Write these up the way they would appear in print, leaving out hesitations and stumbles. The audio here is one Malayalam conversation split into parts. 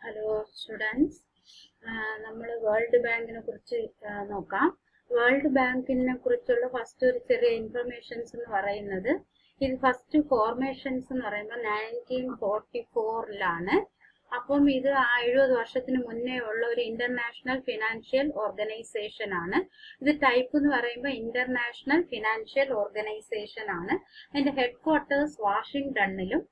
ഹലോ സ്റ്റുഡൻസ്, നമ്മൾ വേൾഡ് ബാങ്കിനെ കുറിച്ച് നോക്കാം. വേൾഡ് ബാങ്കിനെ കുറിച്ചുള്ള ഫസ്റ്റ് ഒരു ചെറിയ ഇൻഫർമേഷൻസ് എന്ന് പറയുന്നത്, ഇത് ഫസ്റ്റ് ഫോർമേഷൻസ് എന്ന് പറയുമ്പോൾ 1944 അപ്പം ഇത് 70 വർഷത്തിന് മുന്നേ ഉള്ള ഒരു ഇന്റർനാഷണൽ ഫിനാൻഷ്യൽ ഓർഗനൈസേഷൻ ആണ്. ഇത് ടൈപ്പ് എന്ന് പറയുമ്പോൾ ഇന്റർനാഷണൽ ഫിനാൻഷ്യൽ ഓർഗനൈസേഷൻ ആണ്. അതിന്റെ ഹെഡ് ക്വാർട്ടേഴ്സ് വാഷിംഗ്ടണിലും,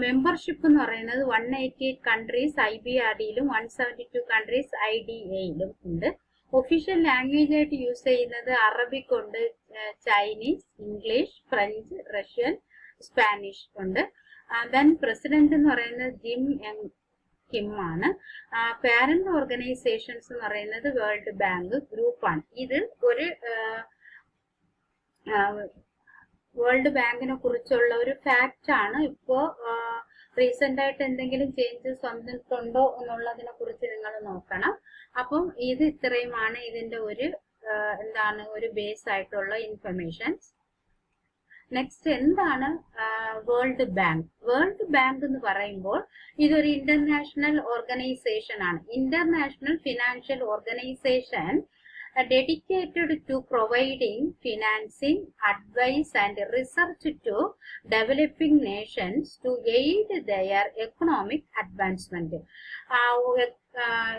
മെമ്പർഷിപ്പ് എന്ന് പറയുന്നത് 188 കൺട്രീസ് IBRDയിലും 172 കൺട്രീസ് IDAയിലും ഉണ്ട്. ഒഫീഷ്യൽ ലാംഗ്വേജ് ആയിട്ട് യൂസ് ചെയ്യുന്നത് അറബിക് ഉണ്ട്, Chinese, English, French, Russian, Spanish ഉണ്ട്. ദെൻ പ്രസിഡന്റ് എന്ന് പറയുന്നത് ജിം എം കിം ആണ്. പാരന്റ് ഓർഗനൈസേഷൻസ് എന്ന് പറയുന്നത് വേൾഡ് ബാങ്ക് ഗ്രൂപ്പാണ്. ഇത് ഒരു വേൾഡ് ബാങ്കിനെ കുറിച്ചുള്ള ഒരു ഫാക്റ്റ് ആണ്. ഇപ്പോ റീസെന്റ് ആയിട്ട് എന്തെങ്കിലും ചേഞ്ചസ് വന്നിട്ടുണ്ടോ എന്നുള്ളതിനെ കുറിച്ച് നിങ്ങൾ നോക്കണം. അപ്പം ഇത് ഇത്രയുമാണ് ഇതിന്റെ ഒരു ഒരു ബേസ് ആയിട്ടുള്ള ഇൻഫർമേഷൻസ്. നെക്സ്റ്റ് എന്താണ് വേൾഡ് ബാങ്ക്? വേൾഡ് ബാങ്ക് എന്ന് പറയുമ്പോൾ ഇതൊരു ഇന്റർനാഷണൽ ഓർഗനൈസേഷൻ ആണ്. International financial organisation dedicated to providing financing, advice and research to developing nations to aid their economic advancement.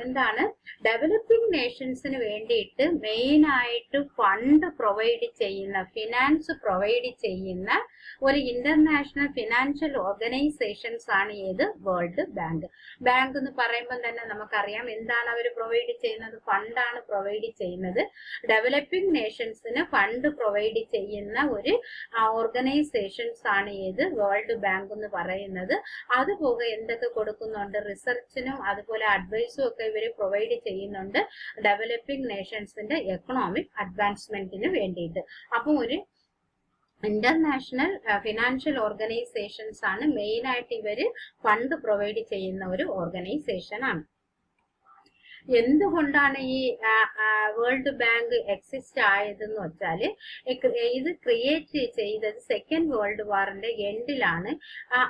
എന്താണ് ഡെവലപ്പിംഗ് നേഷൻസിന് വേണ്ടിയിട്ട് മെയിൻ ആയിട്ട് ഫണ്ട് പ്രൊവൈഡ് ചെയ്യുന്ന, ഫിനാൻസ് പ്രൊവൈഡ് ചെയ്യുന്ന ഒരു ഇന്റർനാഷണൽ ഫിനാൻഷ്യൽ ഓർഗനൈസേഷൻസ് ആണ് ഏത്? World bank. ബാങ്ക് എന്ന് പറയുമ്പോൾ തന്നെ നമുക്കറിയാം എന്താണ് അവർ പ്രൊവൈഡ് ചെയ്യുന്നത്? ഫണ്ടാണ് പ്രൊവൈഡ് ചെയ്യുന്നത്. ഡെവലപ്പിംഗ് നേഷൻസിന് ഫണ്ട് പ്രൊവൈഡ് ചെയ്യുന്ന ഒരു ഓർഗനൈസേഷൻസ് ആണ് ഏത്? വേൾഡ് ബാങ്ക് എന്ന് പറയുന്നത്. അതുപോലെ എന്തൊക്കെ കൊടുക്കുന്നുണ്ട്? റിസർച്ചിനും അതുപോലെ അഡ്വൈസും ഒക്കെ ഇവര് പ്രൊവൈഡ് ചെയ്യുന്നുണ്ട് ഡെവലപ്പിംഗ് നേഷൻസിന്റെ എക്കണോമിക് അഡ്വാൻസ്മെന്റിന് വേണ്ടിയിട്ട്. അപ്പം ഒരു ഇന്റർനാഷണൽ ഫിനാൻഷ്യൽ ഓർഗനൈസേഷൻസ് ആണ് മെയിൻ ആയിട്ട് ഇവര് ഫണ്ട് പ്രൊവൈഡ് ചെയ്യുന്ന ഒരു ഓർഗനൈസേഷൻ ആണ്. എന്തുകൊണ്ടാണ് ഈ വേൾഡ് ബാങ്ക് എക്സിസ്റ്റ് ആയതെന്ന് വെച്ചാൽ, ഇത് ക്രിയേറ്റ് ചെയ്തത് സെക്കൻഡ് വേൾഡ് വാറിന്റെ എൻഡിലാണ്.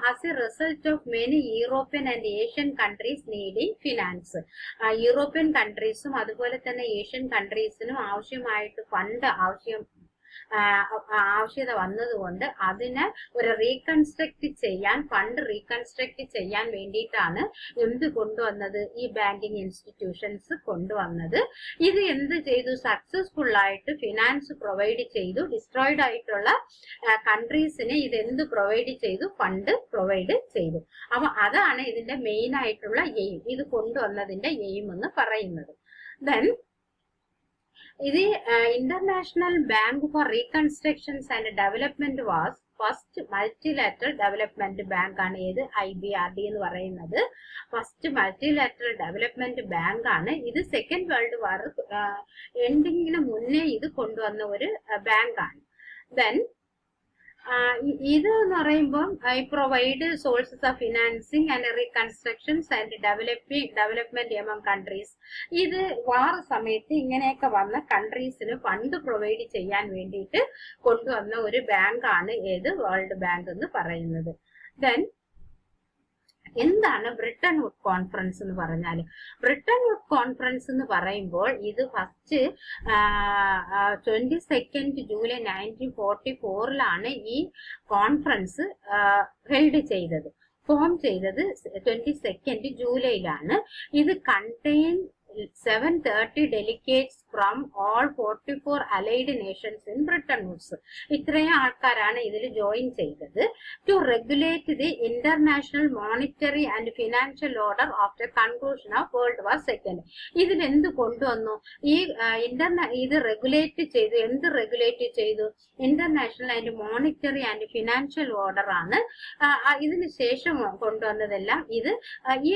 As a result of many European and Asian countries needing finance. European കൺട്രീസും അതുപോലെ തന്നെ ഏഷ്യൻ കൺട്രീസിനും ആവശ്യമായിട്ട് ഫണ്ട് ആവശ്യത വന്നതുകൊണ്ട് അതിനെ ഒരു ഫണ്ട് റീകൺസ്ട്രക്ട് ചെയ്യാൻ വേണ്ടിയിട്ടാണ് എന്ത് കൊണ്ടുവന്നത്? ഈ ബാങ്കിങ് ഇൻസ്റ്റിറ്റ്യൂഷൻസ് കൊണ്ടുവന്നത്. ഇത് എന്ത് ചെയ്തു? സക്സസ്ഫുൾ ആയിട്ട് ഫിനാൻസ് പ്രൊവൈഡ് ചെയ്തു. ഡിസ്ട്രോയിഡ് ആയിട്ടുള്ള കൺട്രീസിന് ഇത് എന്ത് പ്രൊവൈഡ് ചെയ്തു? ഫണ്ട് പ്രൊവൈഡ് ചെയ്തു. അപ്പൊ അതാണ് ഇതിന്റെ മെയിൻ ആയിട്ടുള്ള എയിം, ഇത് കൊണ്ടുവന്നതിന്റെ എയിം എന്ന് പറയുന്നത്. ദെൻ ഇത് international bank for reconstructions and development was first multilateral development bank ആണ്. ഏത്? IBRD എന്ന് പറയുന്നത് ഫസ്റ്റ് മൾട്ടിലാറ്ററൽ ഡെവലപ്മെന്റ് ബാങ്ക് ആണ്. ഇത് സെക്കൻഡ് വേൾഡ് വാർ എൻഡിങ്ങിന് മുന്നേ ഇത് കൊണ്ടുവന്ന ഒരു ബാങ്ക് ആണ്. ദെൻ ഇത് എന്ന് പറയുമ്പോൾ provide sources of financing and reconstructions and development among countries. ഇത് വാർ സമയത്ത് ഇങ്ങനെയൊക്കെ വന്ന കൺട്രീസിന് ഫണ്ട് പ്രൊവൈഡ് ചെയ്യാൻ വേണ്ടിയിട്ട് കൊണ്ടുവന്ന ഒരു ബാങ്ക് ആണ് ഏത്? വേൾഡ് ബാങ്ക് എന്ന് പറയുന്നത്. ദെൻ എന്താണ് ബ്രിട്ടൻ വുഡ് കോൺഫറൻസ് എന്ന് പറഞ്ഞാൽ? ബ്രിട്ടൻ വുഡ് കോൺഫറൻസ് എന്ന് പറയുമ്പോൾ ഇത് ഫസ്റ്റ് 22 ജൂലൈ 1944 ഈ കോൺഫറൻസ് ഹെൽഡ് ചെയ്തത്. ഫോം ചെയ്തത് 22 ജൂലൈയിലാണ്. ഇത് contain 730 delegates from all 44 allied nations in Bretton Woods. ഇത്രയും ആൾക്കാരാണ് ഇതിൽ ജോയിൻ ചെയ്തത്. To regulate the international monetary and financial order after conclusion of world war second. ഇതിൽ എന്ത് കൊണ്ടുവന്നു? ഇത് റെഗുലേറ്റ് ചെയ്തു. എന്ത് റെഗുലേറ്റ് ചെയ്തു? International and monetary and financial order ആണ്. ഇതിന് ശേഷം കൊണ്ടുവന്നതെല്ലാം ഇത് ഈ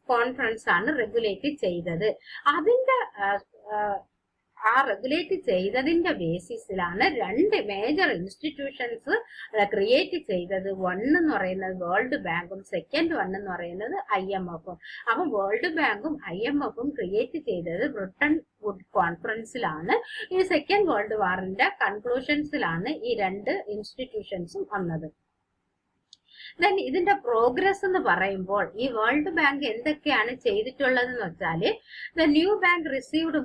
കോൺഫറൻസ് ആണ് റെഗുലേറ്റ് ചെയ്തത്. അതിന്റെ റെഗുലേറ്റ് ചെയ്തതിന്റെ ബേസിസിലാണ് രണ്ട് മേജർ ഇൻസ്റ്റിറ്റ്യൂഷൻസ് ക്രിയേറ്റ് ചെയ്തത്. വൺ എന്ന് പറയുന്നത് വേൾഡ് ബാങ്കും സെക്കൻഡ് വൺ എന്ന് പറയുന്നത് IMF-ഉം. അപ്പൊ വേൾഡ് ബാങ്കും IMF-ഉം ക്രിയേറ്റ് ചെയ്തത് ബ്രിട്ടൻ വുഡ് കോൺഫറൻസിലാണ്. ഈ സെക്കൻഡ് വേൾഡ് വാറിന്റെ കൺക്ലൂഷൻസിലാണ് ഈ രണ്ട് ഇൻസ്റ്റിറ്റ്യൂഷൻസും വന്നത്. ദെൻ ഇതിന്റെ പ്രോഗ്രസ് എന്ന് പറയുമ്പോൾ ഈ വേൾഡ് ബാങ്ക് എന്തൊക്കെയാണ് ചെയ്തിട്ടുള്ളതെന്ന് വെച്ചാല് the new bank received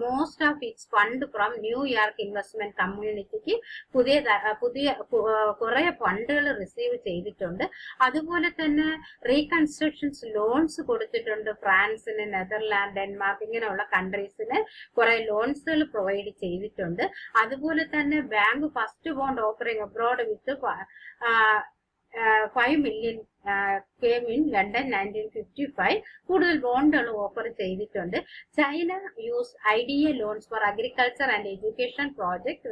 most of its fund from New York investment കമ്മ്യൂണിറ്റിക്ക് പുതിയ കുറെ ഫണ്ടുകൾ റിസീവ് ചെയ്തിട്ടുണ്ട്. അതുപോലെ തന്നെ റീകൺസ്ട്രക്ഷൻസ് ലോൺസ് കൊടുത്തിട്ടുണ്ട്. ഫ്രാൻസിന്, നെതർലാൻഡ്, ഡെൻമാർക്ക് ഇങ്ങനെയുള്ള കൺട്രീസിന് കുറെ ലോൺസുകൾ പ്രൊവൈഡ് ചെയ്തിട്ടുണ്ട്. അതുപോലെ തന്നെ bank first bond offering abroad with 5 million came in London 1955. കൂടുതൽ ബോണ്ടുകൾ ഓഫർ ചെയ്തിട്ടുണ്ട്. China use IDA loans for agriculture and education project.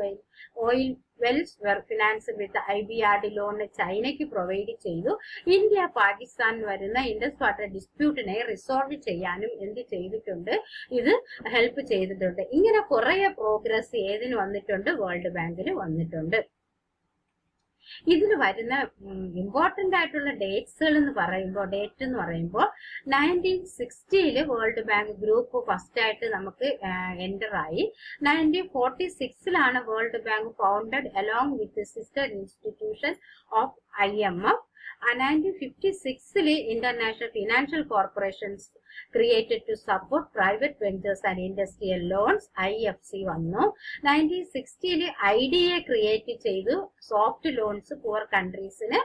Oil wells were finance with IBRD loan ചൈനയ്ക്ക് പ്രൊവൈഡ് ചെയ്തു. ഇന്ത്യ പാകിസ്ഥാൻ വരുന്ന ഇൻഡസ് വാട്ടർ ഡിസ്പ്യൂട്ടിനെ റിസോൾവ് ചെയ്യാനും എന്ത് ചെയ്തിട്ടുണ്ട്, ഇത് ഹെൽപ്പ് ചെയ്തിട്ടുണ്ട്. ഇങ്ങനെ കുറെ പ്രോഗ്രസ് ഏതിന് വന്നിട്ടുണ്ട്, വേൾഡ് ബാങ്കിന് വന്നിട്ടുണ്ട്. ഇതിൽ വരുന്ന ഇമ്പോർട്ടന്റ് ആയിട്ടുള്ള ഡേറ്റ്സുകൾ എന്ന് പറയുമ്പോൾ 1960 വേൾഡ് ബാങ്ക് ഗ്രൂപ്പ് ഫസ്റ്റ് ആയിട്ട് നമുക്ക് എൻ്റർ ആയി. 1946 world bank founded along with sister institution of IMF. 1956 international financial corporations created to support private ventures and industrial loans, IFC വന്നു. 1960 IDA ക്രിയേറ്റ് ചെയ്തു, സോഫ്റ്റ് ലോൺസ് പുവർ കൺട്രീസിന്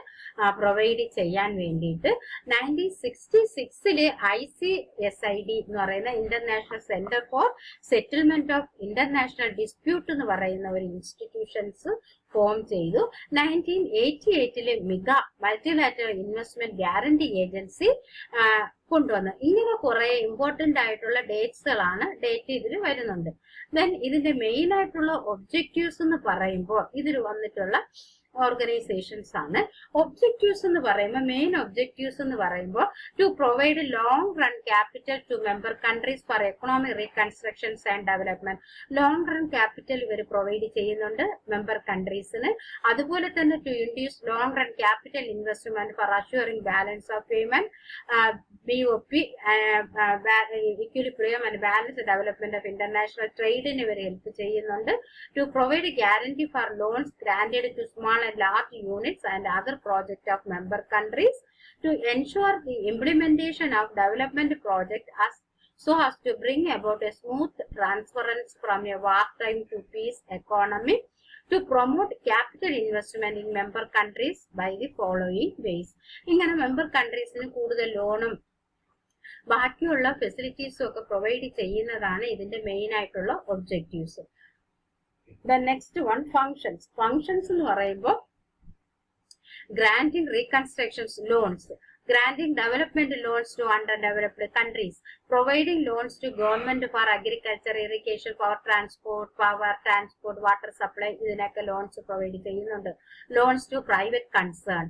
പ്രൊവൈഡ് ചെയ്യാൻ വേണ്ടിയിട്ട്. 1966 ICSID എന്ന് പറയുന്ന international centre for settlement of international dispute എന്ന് പറയുന്ന ഒരു ഇൻസ്റ്റിറ്റ്യൂഷൻസ് ഫോം ചെയ്തു. 1988 മിഗ മൾട്ടിലാറ്ററൽ ഇൻവെസ്റ്റ്മെന്റ് ഗ്യാരണ്ടി ഏജൻസി കൊണ്ടുവന്നു. ഇങ്ങനെ കുറെ ഇമ്പോർട്ടന്റ് ആയിട്ടുള്ള ഡേറ്റ്സുകളാണ് ഇതിൽ വരുന്നുണ്ട്. ദെൻ ഇതിന്റെ മെയിൻ ആയിട്ടുള്ള ഒബ്ജക്റ്റീവ്സ് എന്ന് പറയുമ്പോൾ ഇതിൽ വന്നിട്ടുള്ള ഓർഗനൈസേഷൻസ് ആണ്. ഒബ്ജക്റ്റീവ്സ് എന്ന് പറയുമ്പോൾ മെയിൻ ഒബ്ജക്റ്റീവ്സ് എന്ന് പറയുമ്പോൾ to provide long run capital to member countries for economic reconstructions and development. Long run capital ഇവർ പ്രൊവൈഡ് ചെയ്യുന്നുണ്ട് മെമ്പർ കൺട്രീസിന്. അതുപോലെ തന്നെ to induce long run capital investment for assuring balance of payment, BOP, equilibrium and balance development of international ട്രേഡിന് ഇവർ ഹെൽപ്പ് ചെയ്യുന്നുണ്ട്. To provide guarantee for loans granted to small and large units and other projects of member countries, to ensure the implementation of development project so as to bring about a smooth transference from a wartime to peace economy, to promote capital investment in member countries by the following ways. ഇങ്ങനെ member countries-ന് കൂടുതൽ ലോണും ബാക്കിയുള്ള ഫെസിലിറ്റീസും ഒക്കെ പ്രൊവൈഡ് ചെയ്യുന്നതാണ് ഇതിന്റെ മെയിൻ ആയിട്ടുള്ള objectives. The next one, functions. Functions എന്ന് പറയുമ്പോൾ granting reconstructions loans, granting development loans to underdeveloped countries, providing loans to government for agriculture, irrigation, power transport, water supply, ഇതിനൊക്കെ ലോൺസ് പ്രൊവൈഡ് ചെയ്യുന്നുണ്ട്. Loans to private concern,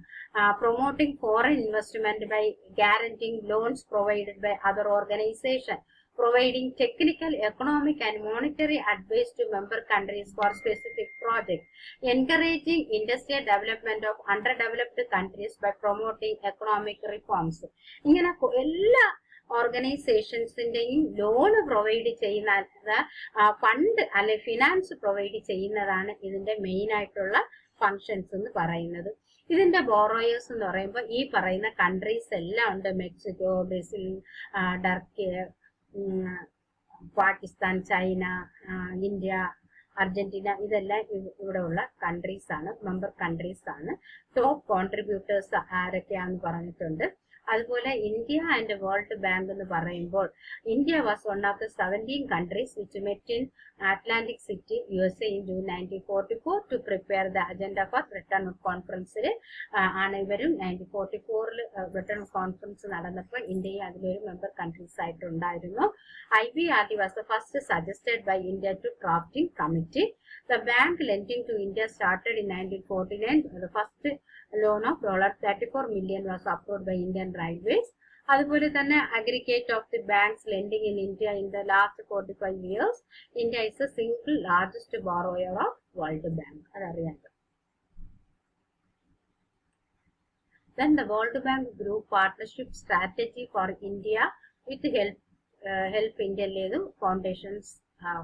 promoting foreign investment by guaranteeing loans provided by other organization, providing technical, economic and monetary advice to member countries for specific projects, encouraging industrial development of underdeveloped countries by promoting economic reforms. ഇങ്ങനെ എല്ലാ ഓർഗനൈസേഷൻസിന്റെയും ലോൺ പ്രൊവൈഡ് ചെയ്യുന്ന ഫണ്ട് അല്ലെ ഫിനാൻസ് പ്രൊവൈഡ് ചെയ്യുന്നതാണ് ഇതിന്റെ മെയിൻ ആയിട്ടുള്ള ഫങ്ഷൻസ് എന്ന് പറയുന്നത്. ഇതിന്റെ ബോറോയേഴ്സ് എന്ന് പറയുമ്പോൾ ഈ പറയുന്ന കൺട്രീസ് എല്ലാം ഉണ്ട്. Mexico, Brazil, Turkey, Pakistan, China, India, Argentina, ഇതെല്ലാം ഇവിടെ ഉള്ള കൺട്രീസ് ആണ്, മെമ്പർ കൺട്രീസ് ആണ്. ടോപ്പ് കോൺട്രിബ്യൂട്ടേഴ്സ് ആരൊക്കെയാന്ന് പറഞ്ഞിട്ടുണ്ട്. അതുപോലെ ഇന്ത്യ ആൻഡ് വേൾഡ് ബാങ്ക് എന്ന് പറയുമ്പോൾ India was one of the 17 countries which met in Atlantic City, USA in June 1944 to prepare the agenda for Bretton Woods Conference. ആണ് ഇവരും 1944 ബ്രിട്ടൻ കോൺഫറൻസ് നടന്നപ്പോൾ ഇന്ത്യയും അതിലൊരു മെമ്പർ കൺട്രീസ് ആയിട്ടുണ്ടായിരുന്നു. IBRD was the first suggested by India to drafting committee. The bank lending to India started in 1949. The first loan of $34 million was approved by Indian Railways. അതുപോലെ തന്നെ aggregate of the banks lending in India in the last 45 years, India is the single largest borrower of World Bank. അതറിയാലോ. Then the World Bank Group partnership strategy for India with help India ledu foundations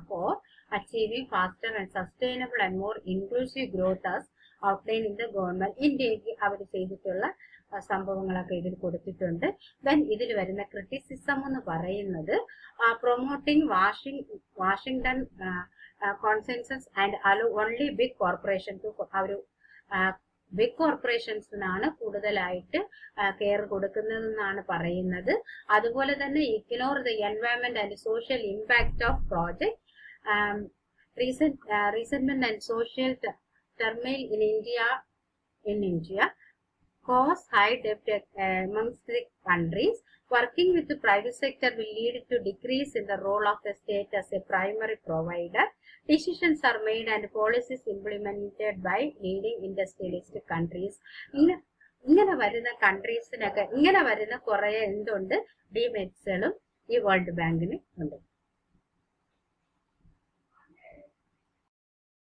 for achieving faster and sustainable and more inclusive growth as outlined in the government. ഇന്ത്യക്ക് അവർ ചെയ്തിട്ടുള്ള സംഭവങ്ങളൊക്കെ ഇതിൽ കൊടുത്തിട്ടുണ്ട്. ദെൻ ഇതിൽ വരുന്ന ക്രിറ്റിസിസം എന്ന് പറയുന്നത് promoting Washington consensus and allow only big corporation to ഒരു ബിഗ് കോർപ്പറേഷൻസിനാണ് കൂടുതലായിട്ട് കെയർ കൊടുക്കുന്നതെന്നാണ് പറയുന്നത്. അതുപോലെ തന്നെ ignore the environment and social impact of project, resentment and social turmoil in India cause high debt amongst the countries. Working with the private sector will lead to decrease in the role of the state as a primary provider. Decisions are made and policies implemented by leading industrialist countries. ഇങ്ങനെ വരുന്ന കൺട്രീസിനൊക്കെ ഇങ്ങനെ വരുന്ന കുറെ എന്തുണ്ട് ഡിമെറിറ്റ്സുകളും ഈ വേൾഡ് ബാങ്കിന് ഉണ്ട്.